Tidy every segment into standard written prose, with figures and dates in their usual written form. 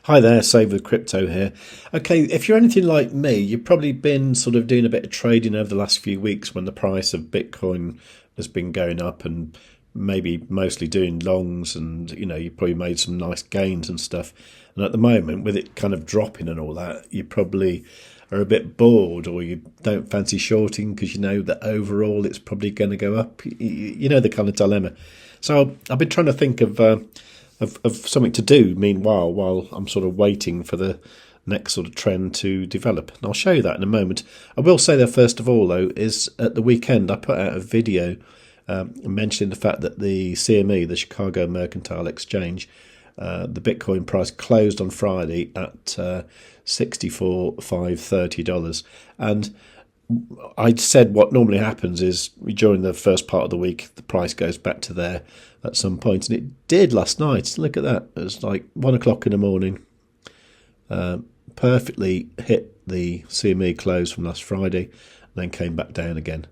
Hi there, Save with Crypto here. Okay, if you're anything like me, you've probably been sort of doing a bit of trading over the last few weeks when the price of Bitcoin has been going up, and maybe mostly doing longs, and you probably made some nice gains and stuff. And at the moment, with it kind of dropping and all that, you probably are a bit bored, or you don't fancy shorting because you know that overall it's probably going to go up. You know the kind of dilemma. So I've been trying to think of something to do meanwhile, while I'm sort of waiting for the next sort of trend to develop. And I'll show you that in a moment. I will say that first of all, though, is at the weekend I put out a video mentioning the fact that the CME, the Chicago Mercantile Exchange, the Bitcoin price closed on Friday at $64,530. And I said what normally happens is during the first part of the week, the price goes back to there at some point, and it did last night. Look at that. It was like 1 o'clock in the morning. Perfectly hit the CME close from last Friday, and then came back down again.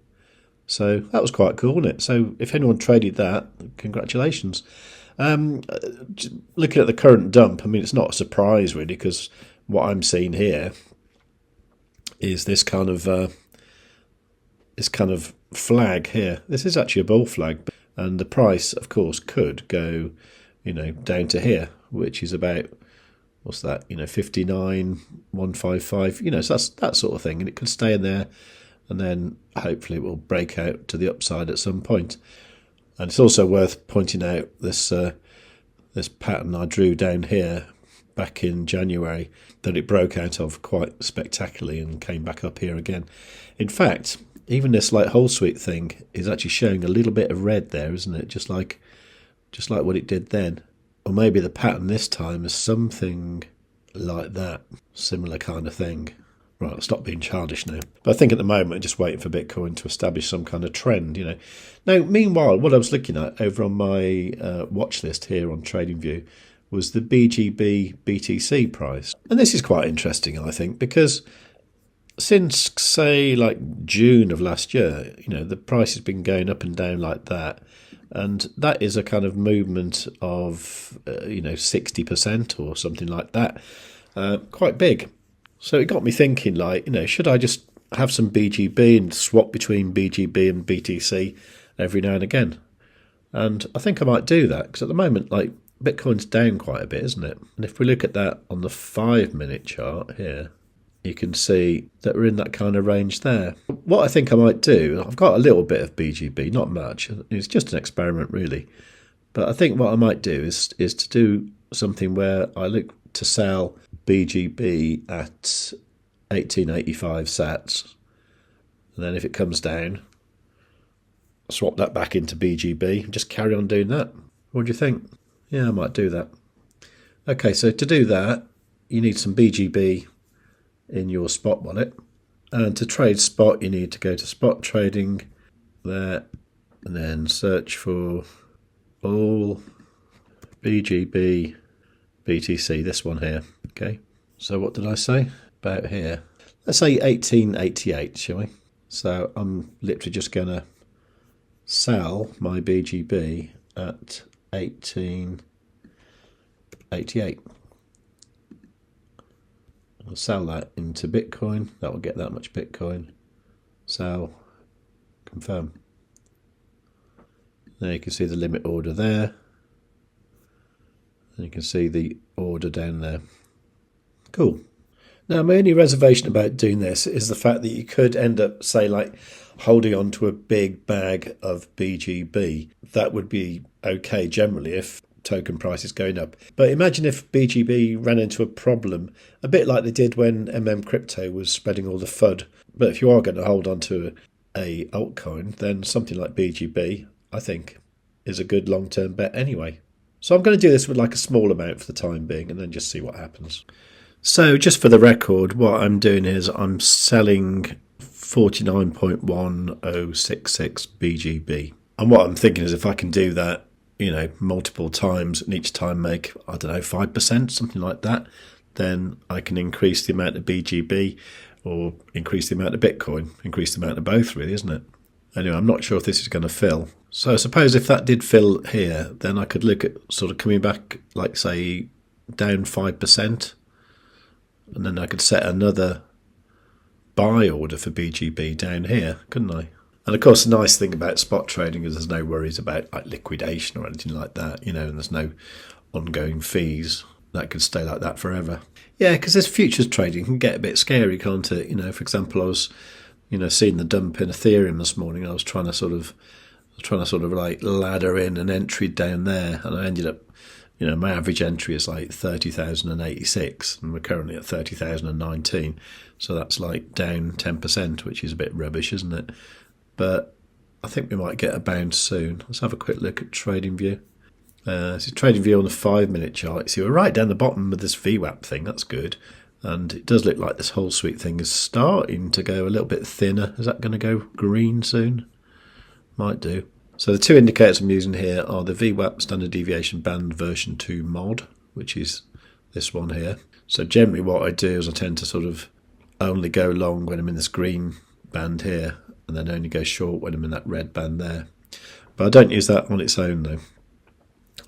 So that was quite cool, wasn't it? So if anyone traded that, congratulations. Looking at the current dump, I mean, it's not a surprise really, because what I'm seeing here is this kind of flag here. This is actually a bull flag, and the price, of course, could go, down to here, which is about, what's that? 59,155. So that's that sort of thing, and it could stay in there, and then hopefully it will break out to the upside at some point. And it's also worth pointing out this pattern I drew down here back in January that it broke out of quite spectacularly and came back up here again. In fact, even this like whole sweep thing is actually showing a little bit of red there, isn't it? Just like what it did then. Or maybe the pattern this time is something like that, similar kind of thing. Right, I'll stop being childish now. But I think at the moment I'm just waiting for Bitcoin to establish some kind of trend, Now, meanwhile, what I was looking at over on my watch list here on TradingView was the BGB BTC price. And this is quite interesting, I think, because since, say, like June of last year, the price has been going up and down like that. And that is a kind of movement of, 60% or something like that. Quite big. So it got me thinking, should I just have some BGB and swap between BGB and BTC every now and again? And I think I might do that, because at the moment, Bitcoin's down quite a bit, isn't it? And if we look at that on the 5-minute chart here, you can see that we're in that kind of range there. What I think I might do, I've got a little bit of BGB, not much. It's just an experiment, really. But I think what I might do is to do something where I look to sell BGB at 1885 sats. And then if it comes down, swap that back into BGB and just carry on doing that. What do you think? Yeah, I might do that. Okay, so to do that, you need some BGB in your spot wallet. And to trade spot, you need to go to spot trading there, and then search for all BGB BTC, this one here. Okay, so what did I say about here? Let's say 1888, shall we? So I'm literally just going to sell my BGB at 1888. I'll sell that into Bitcoin. That will get that much Bitcoin. Sell, confirm. There you can see the limit order there. And you can see the order down there. Cool. Now, my only reservation about doing this is the fact that you could end up, say, holding on to a big bag of BGB. That would be okay generally if token price is going up. But imagine if BGB ran into a problem, a bit like they did when Crypto was spreading all the FUD. But if you are going to hold on to a altcoin, then something like BGB, I think, is a good long-term bet anyway. So I'm going to do this with a small amount for the time being, and then just see what happens. So just for the record, what I'm doing is I'm selling 49.1066 BGB. And what I'm thinking is if I can do that, multiple times, and each time make, 5%, something like that, then I can increase the amount of BGB or increase the amount of Bitcoin, increase the amount of both, really, isn't it? Anyway, I'm not sure if this is going to fill. So I suppose if that did fill here, then I could look at sort of coming back, say, down 5%, and then I could set another buy order for BGB down here, couldn't I? And of course, the nice thing about spot trading is there's no worries about like liquidation or anything like that, and there's no ongoing fees. That could stay like that forever. Yeah, because this futures trading can get a bit scary, can't it? For example, I was, seeing the dump in Ethereum this morning. I was trying to sort of like ladder in an entry down there, and I ended up, my average entry is like 30,086, and we're currently at 30,019. So that's like down 10%, which is a bit rubbish, isn't it? But I think we might get a bounce soon. Let's have a quick look at TradingView. This is TradingView on the 5-minute chart. So we're right down the bottom of this VWAP thing. That's good. And it does look like this whole sweet thing is starting to go a little bit thinner. Is that going to go green soon? Might do. So the two indicators I'm using here are the VWAP Standard Deviation Band version 2 mod, which is this one here. So generally what I do is I tend to sort of only go long when I'm in this green band here, and then only go short when I'm in that red band there. But I don't use that on its own though.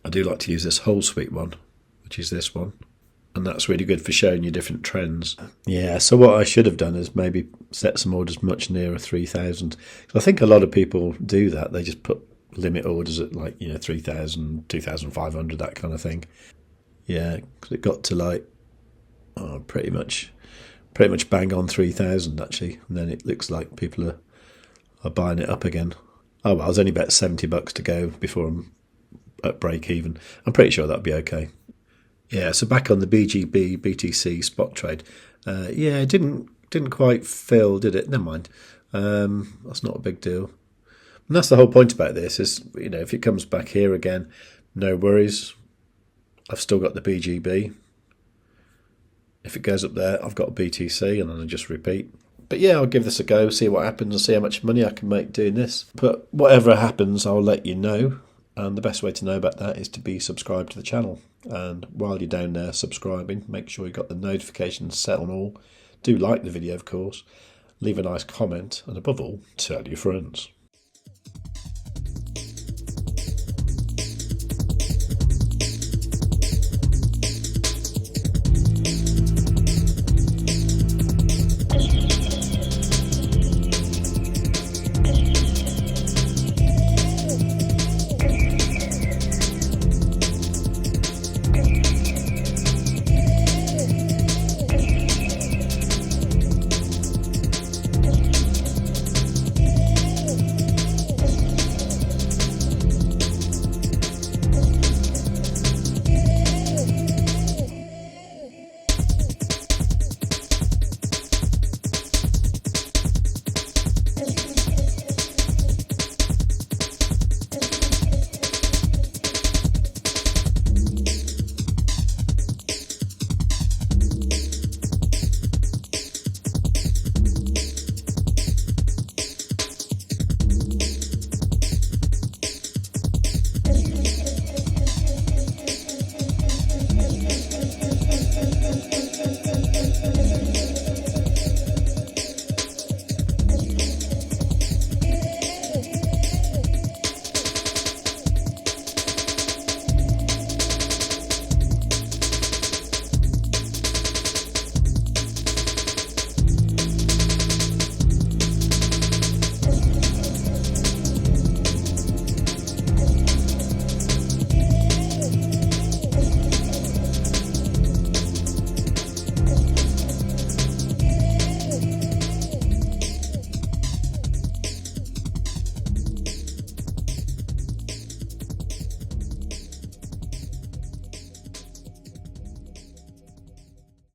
I do like to use this whole sweet one, which is this one. And that's really good for showing you different trends. Yeah, so what I should have done is maybe set some orders much nearer 3,000. I think a lot of people do that. They just put limit orders at like, 3,000, 2,500, that kind of thing. Yeah, because it got to like, pretty much bang on 3,000 actually. And then it looks like people are buying it up again. Oh, well, there's only about $70 to go before I'm at break even. I'm pretty sure that'll be okay. Yeah, so back on the BGB BTC spot trade. It didn't quite fill, did it? Never mind. That's not a big deal. And that's the whole point about this is, if it comes back here again, no worries. I've still got the BGB. If it goes up there, I've got a BTC, and then I just repeat. But yeah, I'll give this a go, see what happens, and see how much money I can make doing this. But whatever happens, I'll let you know. And the best way to know about that is to be subscribed to the channel. And while you're down there subscribing, make sure you've got the notifications set on all. Do like the video, of course. Leave a nice comment. And above all, tell your friends.